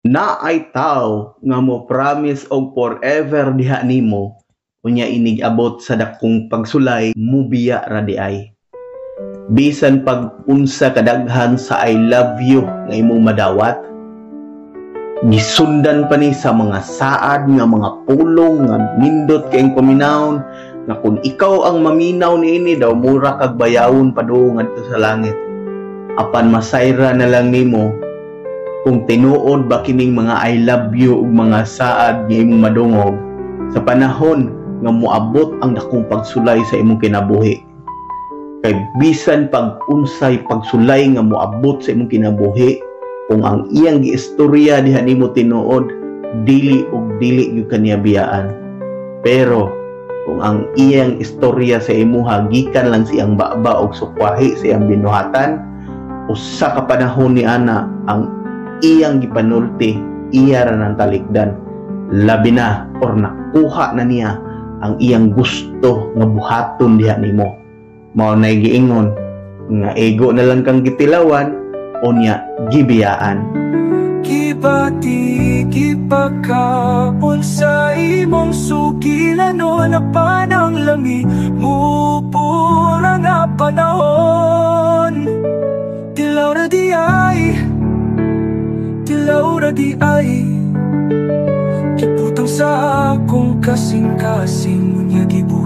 Naay tao nga mo promise og forever diha nimo, unya inig abot sa dakong pagsulay mubiya ra di ay. Bisan pag unsa kadaghan sa I love you nga imong madawat, gisundan pa ni sa mga saad nga mga pulong nga nindot kayong paminawon nga kung ikaw ang maminaw niini daw mura kag bayawon pa do ngadto sa langit. Apan masayra na lang nimo kung tinuod ba kining mga I love you ug mga saad nga imong madungog sa panahon nga moabot ang dakong pagsulay sa imong kinabuhi. Kay bisan pag unsay pagsulay nga moabot sa imong kinabuhi, kung ang iyang giistorya diha nimo tinuod, dili ug dili gyud kaniya biyaan. Pero kung ang iyang istorya sa imuha gikan lang siyang baba og sukwahi sa iyang binuhatan, usa ka panahon ni ana ang iyang gipanulti, iya ra nang talikdan. Labi na or nakuha na niya ang iyang gusto nga buhaton diha nimo. Mao nay giingon nga ego na lang kang gitilawan unya gibiyaan. Kibati kipagkapon sa imong sugilan o napanang langi mupura nga panahon. Tilaw ra di ay, tilaw ra di ay, gibutang sa akong kasing-kasing unya gibuhat